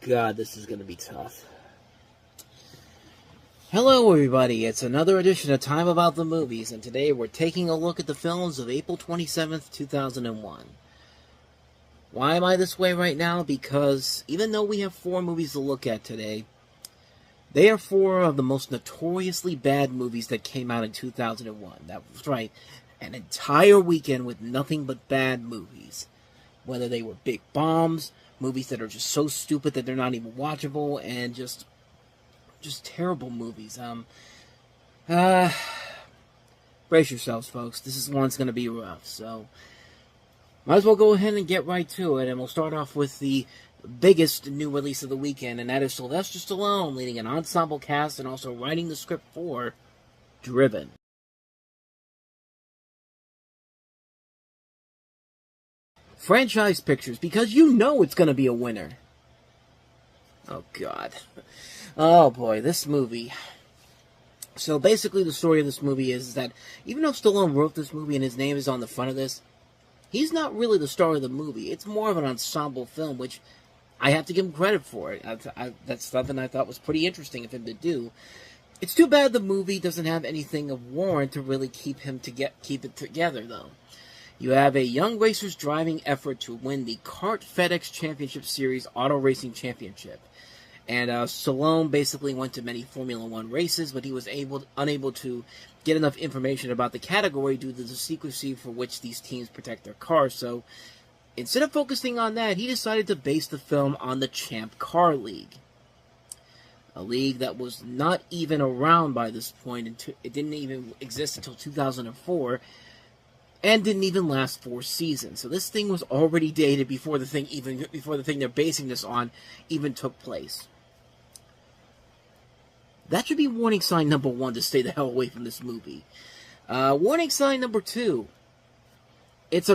God, this is going to be tough. Hello, everybody. It's another edition of Time About the Movies, and today we're taking a look at the films of April 27th, 2001. Why am I this way right now? Because even though we have 4 movies to look at today, they are 4 of the most notoriously bad movies that came out in 2001. That was right. An entire weekend with nothing but bad movies. Whether they were big bombs, movies that are just so stupid that they're not even watchable, and just terrible movies. Brace yourselves, folks. This is one's going to be rough, so might as well go ahead and get right to it, and we'll start off with the biggest new release of the weekend, and that is Sylvester Stallone leading an ensemble cast and also writing the script for Driven. Franchise pictures, because you know it's going to be a winner. Oh, God. Oh, boy, this movie. So, basically, the story of this movie is that even though Stallone wrote this movie and his name is on the front of this, he's not really the star of the movie. It's more of an ensemble film, which I have to give him credit for it. That's something I thought was pretty interesting of him to do. It's too bad the movie doesn't have anything of warrant to really keep it together, though. You have a young racer's driving effort to win the Kart FedEx Championship Series Auto Racing Championship. And Stallone basically went to many Formula One races, but he was unable to get enough information about the category due to the secrecy for which these teams protect their cars. So instead of focusing on that, he decided to base the film on the Champ Car League. A league that was not even around by this point. It didn't even exist until 2004. And didn't even last 4 seasons. So this thing was already dated before the thing they're basing this on even took place. That should be warning sign number 1 to stay the hell away from this movie. Warning sign number 2. It's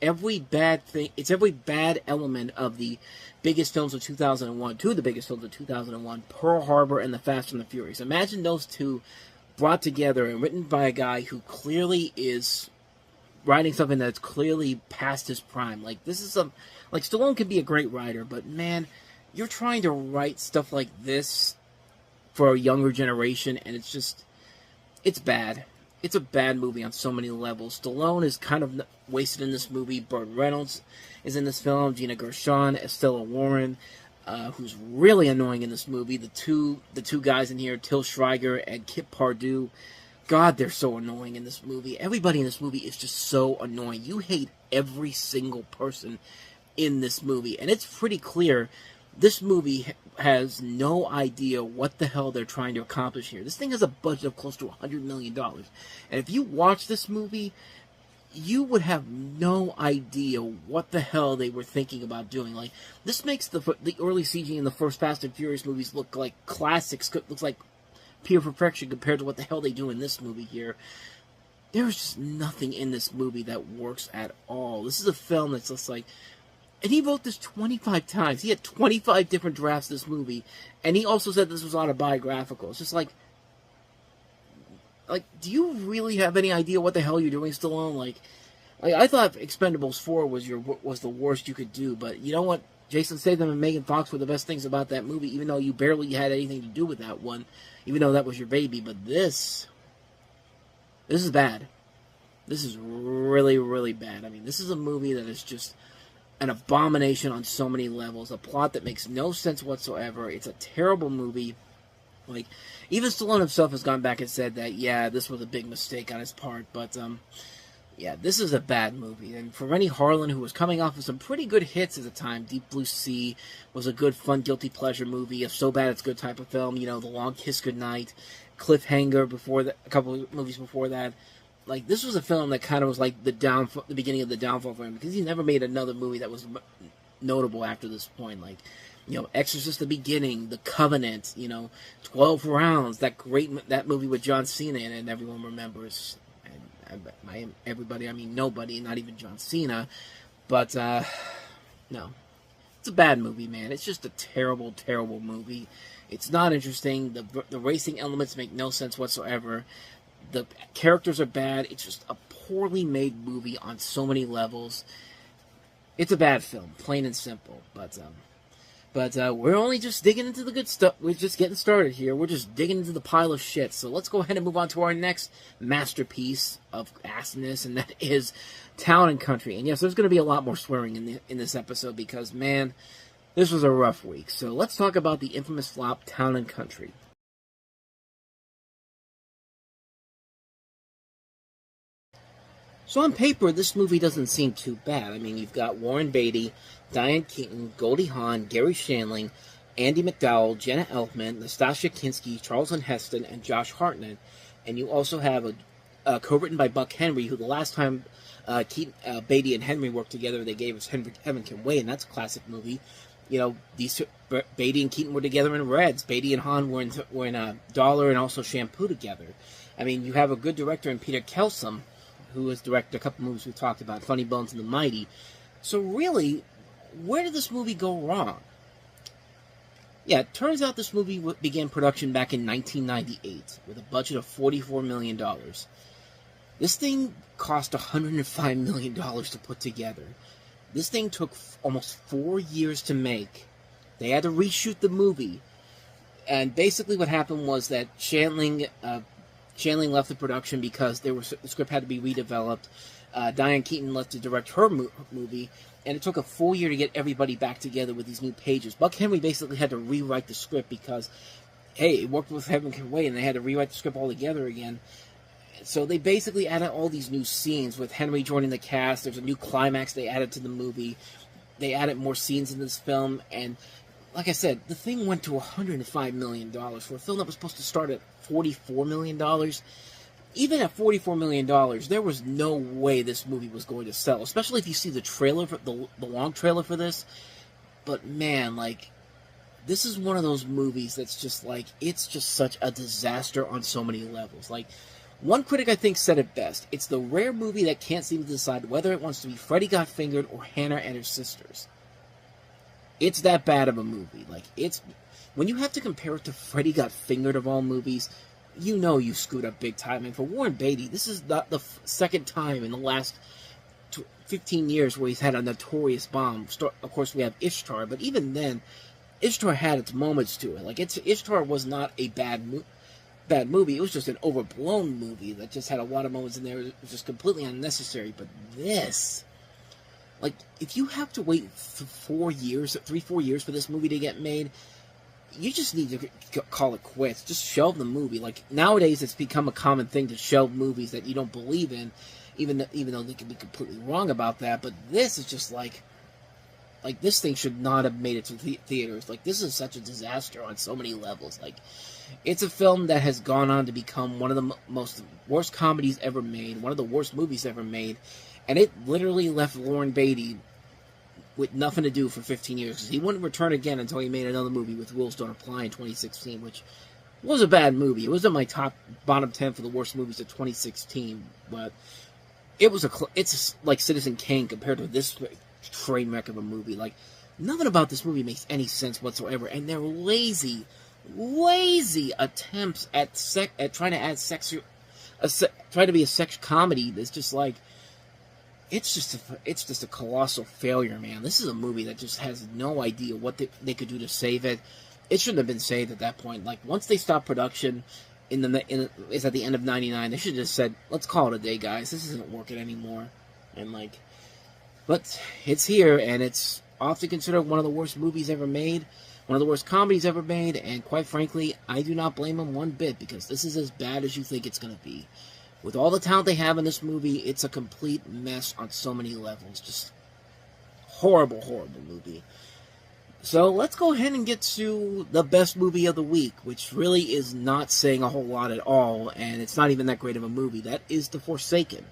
every bad thing. It's every bad element of the biggest films of 2001. 2 of the biggest films of 2001: Pearl Harbor and The Fast and the Furious. Imagine those two brought together and written by a guy who clearly is writing something that's clearly past his prime. Like, this is like, Stallone can be a great writer, but man, you're trying to write stuff like this for a younger generation, and it's bad. It's a bad movie on so many levels. Stallone is kind of wasted in this movie. Burt Reynolds is in this film. Gina Gershon, Estella Warren, who's really annoying in this movie. The two guys in here, Till Schweiger and Kip Pardue. God, they're so annoying in this movie. Everybody in this movie is just so annoying. You hate every single person in this movie. And it's pretty clear this movie has no idea what the hell they're trying to accomplish here. This thing has a budget of close to $100 million. And if you watch this movie, you would have no idea what the hell they were thinking about doing. Like, this makes the early CG in the first Fast and Furious movies look like classics. Looks like pure perfection compared to what the hell they do in this movie here. There's just nothing in this movie that works at all. This is a film that's just like... And he wrote this 25 times. He had 25 different drafts of this movie. And he also said this was autobiographical. It's just like, do you really have any idea what the hell you're doing, Stallone? Like I thought Expendables 4 was the worst you could do. But you know what? Jason Statham and Megan Fox were the best things about that movie, even though you barely had anything to do with that one, even though that was your baby. But this is bad. This is really, really bad. I mean, this is a movie that is just an abomination on so many levels, a plot that makes no sense whatsoever. It's a terrible movie. Like, even Stallone himself has gone back and said that, yeah, this was a big mistake on his part, but, yeah, this is a bad movie. And for Rennie Harlan, who was coming off of some pretty good hits at the time, Deep Blue Sea was a good, fun, guilty pleasure movie, a so bad it's good type of film, you know, The Long Kiss Goodnight, Cliffhanger, a couple of movies before that. Like, this was a film that kind of was like the beginning of the downfall for him, because he never made another movie that was notable after this point. Like, you know, Exorcist: The Beginning, The Covenant, you know, 12 Rounds, that movie with John Cena in it, and everyone remembers. By everybody, I mean nobody, not even John Cena. But, no. It's a bad movie, man. It's just a terrible, terrible movie. It's not interesting. The racing elements make no sense whatsoever. The characters are bad. It's just a poorly made movie on so many levels. It's a bad film, plain and simple. But But we're only just digging into the good stuff. We're just getting started here. We're just digging into the pile of shit. So let's go ahead and move on to our next masterpiece of assness, and that is Town and Country. And yes, there's going to be a lot more swearing in this episode because, man, this was a rough week. So let's talk about the infamous flop Town and Country. So on paper, this movie doesn't seem too bad. I mean, you've got Warren Beatty, Diane Keaton, Goldie Hawn, Gary Shandling, Andy McDowell, Jenna Elfman, Nastasia Kinski, Charlton Heston, and Josh Hartnett. And you also have a co-written by Buck Henry, who the last time Beatty and Henry worked together, they gave us Heaven Can Wait, and that's a classic movie. You know, Beatty and Keaton were together in Reds. Beatty and Hawn were in Dollar and also Shampoo together. I mean, you have a good director in Peter Kelsom, who has directed a couple movies we talked about, Funny Bones and The Mighty. So really, where did this movie go wrong? Yeah, it turns out this movie began production back in 1998 with a budget of $44 million. This thing cost $105 million to put together. This thing took almost 4 years to make. They had to reshoot the movie. And basically what happened was that Shandling left the production because the script had to be redeveloped. Diane Keaton left to direct her movie, and it took a full year to get everybody back together with these new pages. Buck Henry basically had to rewrite the script because, hey, it worked with Heaven Can Wait, and they had to rewrite the script all together again. So they basically added all these new scenes with Henry joining the cast. There's a new climax they added to the movie. They added more scenes in this film, and like I said, the thing went to $105 million for a film that was supposed to start at $44 million. Even at $44 million, there was no way this movie was going to sell, especially if you see the trailer, the long trailer for this. But man, like, this is one of those movies that's just like, it's just such a disaster on so many levels. Like, one critic, I think, said it best. It's the rare movie that can't seem to decide whether it wants to be Freddy Got Fingered or Hannah and Her Sisters. It's that bad of a movie. Like, it's... When you have to compare it to Freddy Got Fingered of all movies, you know you screwed up big time. And for Warren Beatty, this is not the second time in the last 15 years where he's had a notorious bomb. Of course, we have Ishtar, but even then, Ishtar had its moments to it. Like, Ishtar was not a bad movie. It was just an overblown movie that just had a lot of moments in there. It was just completely unnecessary. But this... Like, if you have to wait 4 years, 3-4 years for this movie to get made, you just need to call it quits. Just shelve the movie. Like, nowadays it's become a common thing to shelve movies that you don't believe in, even though they can be completely wrong about that. But this is just like this thing should not have made it to theaters. Like, this is such a disaster on so many levels. Like, it's a film that has gone on to become one of the most worst comedies ever made, one of the worst movies ever made. And it literally left Warren Beatty with nothing to do for 15 years. Because he wouldn't return again until he made another movie with Rules Don't Apply in 2016, which was a bad movie. It was in my bottom 10 for the worst movies of 2016. But it's like Citizen Kane compared to this train wreck of a movie. Like, nothing about this movie makes any sense whatsoever. And they're lazy attempts at trying to add sex, trying to be a sex comedy. That's just like... It's just a colossal failure, man. This is a movie that just has no idea what they could do to save it. It shouldn't have been saved at that point. Like, once they stopped production, it's at the end of '99. They should have just said, "Let's call it a day, guys. This isn't working anymore." And like, but it's here, and it's often considered one of the worst movies ever made, one of the worst comedies ever made. And quite frankly, I do not blame them one bit, because this is as bad as you think it's going to be. With all the talent they have in this movie, it's a complete mess on so many levels. Just horrible, horrible movie. So let's go ahead and get to the best movie of the week, which really is not saying a whole lot at all, and it's not even that great of a movie. That is The Forsaken.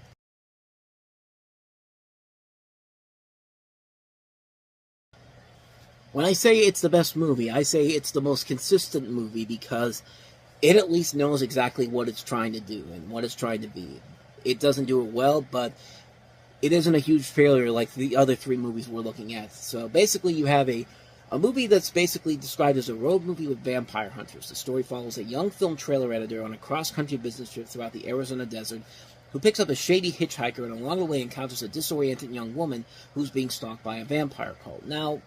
When I say it's the best movie, I say it's the most consistent movie, because it at least knows exactly what it's trying to do and what it's trying to be. It doesn't do it well, but it isn't a huge failure like the other three movies we're looking at. So basically you have a movie that's basically described as a road movie with vampire hunters. The story follows a young film trailer editor on a cross-country business trip throughout the Arizona desert who picks up a shady hitchhiker and along the way encounters a disoriented young woman who's being stalked by a vampire cult. Now,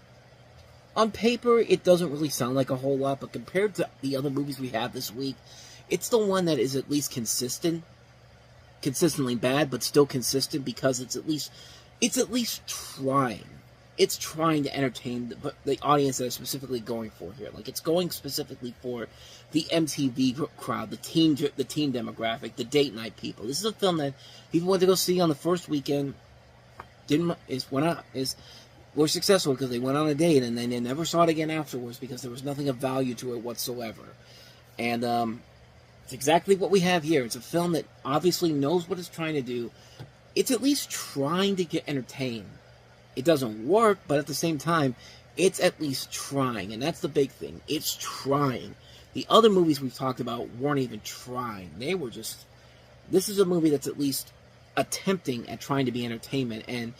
On paper, it doesn't really sound like a whole lot, but compared to the other movies we have this week, it's the one that is at least consistent. Consistently bad, but still consistent, because it's at least trying. It's trying to entertain the audience that is specifically going for here. Like, it's going specifically for the MTV crowd, the teen demographic, the date night people. This is a film that people went to go see on the first weekend. Were successful because they went on a date, and then they never saw it again afterwards because there was nothing of value to it whatsoever. And it's exactly what we have here. It's a film that obviously knows what it's trying to do. It's at least trying to get entertained. It doesn't work, but at the same time, it's at least trying, and that's the big thing. It's trying. The other movies we've talked about weren't even trying. They were just... This is a movie that's at least attempting at trying to be entertainment, and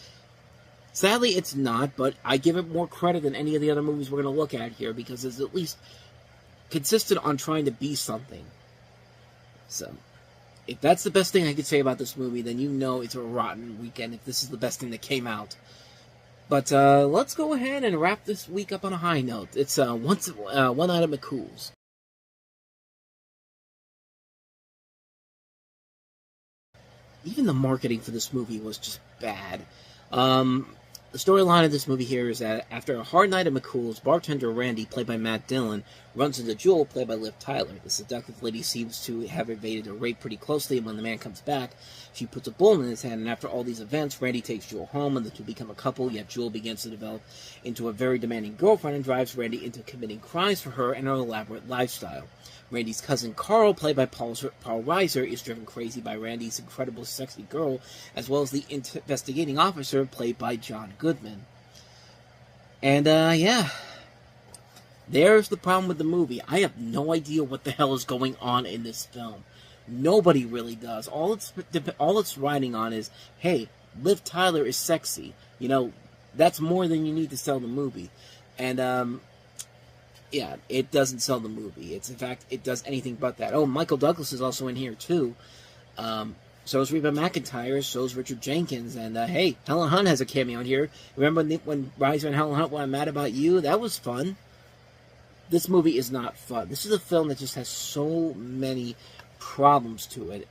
sadly it's not, but I give it more credit than any of the other movies we're going to look at here, because it's at least consistent on trying to be something. So, if that's the best thing I could say about this movie, then you know it's a rotten weekend if this is the best thing that came out. But let's go ahead and wrap this week up on a high note. It's One Night at McCool's. Even the marketing for this movie was just bad. The storyline of this movie here is that after a hard night at McCool's, bartender Randy, played by Matt Dillon, runs into Jewel, played by Liv Tyler. The seductive lady seems to have evaded a rape pretty closely, and when the man comes back, she puts a bullet in his hand, and after all these events, Randy takes Jewel home, and the two become a couple, yet Jewel begins to develop into a very demanding girlfriend and drives Randy into committing crimes for her and her elaborate lifestyle. Randy's cousin Carl, played by Paul Reiser, is driven crazy by Randy's incredible sexy girl, as well as the investigating officer, played by John Goodman. And, yeah. There's the problem with the movie. I have no idea what the hell is going on in this film. Nobody really does. All it's riding on is, hey, Liv Tyler is sexy. You know, that's more than you need to sell the movie. And, yeah, it doesn't sell the movie. In fact, it does anything but that. Oh, Michael Douglas is also in here, too. So is Reba McEntire, so is Richard Jenkins, and, hey, Helen Hunt has a cameo in here. Remember when Reiser and Helen Hunt were Mad About You? That was fun. This movie is not fun. This is a film that just has so many problems to it.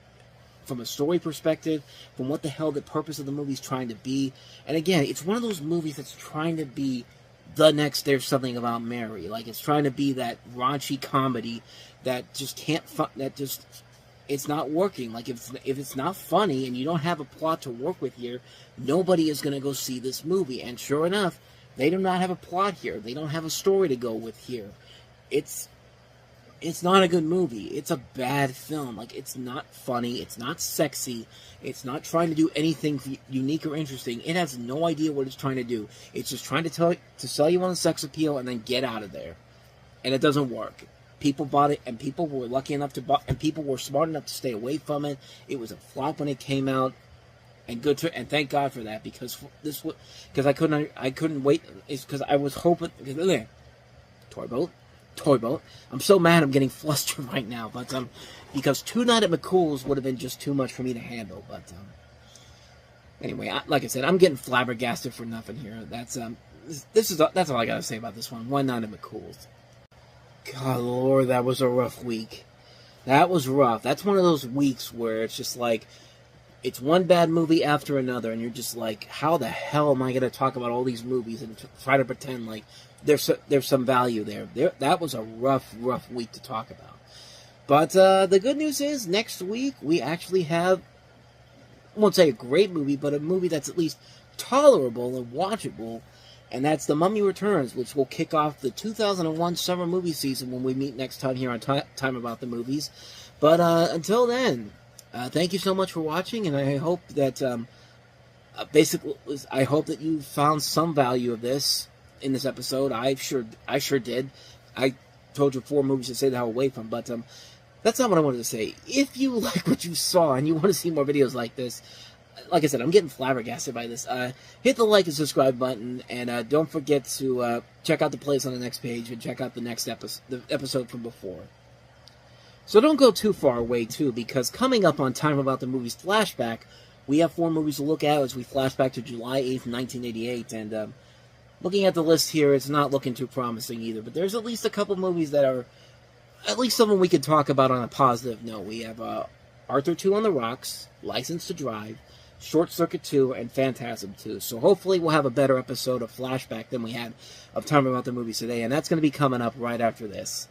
From a story perspective, from what the hell the purpose of the movie is trying to be. And again, it's one of those movies that's trying to be the next There's Something About Mary. Like, it's trying to be that raunchy comedy that just can't... It's not working. Like, if it's not funny and you don't have a plot to work with here, nobody is going to go see this movie. And sure enough, they do not have a plot here. They don't have a story to go with here. It's not a good movie. It's a bad film. Like, it's not funny. It's not sexy. It's not trying to do anything unique or interesting. It has no idea what it's trying to do. It's just trying to sell you on the sex appeal and then get out of there. And it doesn't work. People bought it, and people were lucky enough to buy, and people were smart enough to stay away from it. It was a flop when it came out, and thank God for that, because I couldn't wait. It's because I was hoping. Toy boat. I'm so mad I'm getting flustered right now, but because Two Night at McCool's would have been just too much for me to handle. But anyway, like I said, I'm getting flabbergasted for nothing here. That's all I gotta say about this one. One Night at McCool's. God, Lord, that was a rough week. That was rough. That's one of those weeks where it's just like, it's one bad movie after another, and you're just like, how the hell am I going to talk about all these movies and try to pretend like there's some value there? That was a rough week to talk about. But the good news is, next week we actually have, I won't say a great movie, but a movie that's at least tolerable and watchable. And that's The Mummy Returns, which will kick off the 2001 summer movie season when we meet next time here on Time About the Movies. But until then, thank you so much for watching, and I hope that I hope that you found some value of this in this episode. I sure did. I told you 4 movies to stay the hell away from, but that's not what I wanted to say. If you like what you saw and you want to see more videos like this, like I said, I'm getting flabbergasted by this. Hit the like and subscribe button, and don't forget to check out the playlist on the next page and check out the next episode from before. So don't go too far away, too, because coming up on Time About the Movies Flashback, we have 4 movies to look at as we flash back to July 8th, 1988, and looking at the list here, it's not looking too promising either. But there's at least a couple movies that are, at least some of them we could talk about on a positive note. We have Arthur 2 on the Rocks, License to Drive, Short Circuit 2, and Phantasm 2. So hopefully we'll have a better episode of Flashback than we had of talking about the movies today. And that's going to be coming up right after this.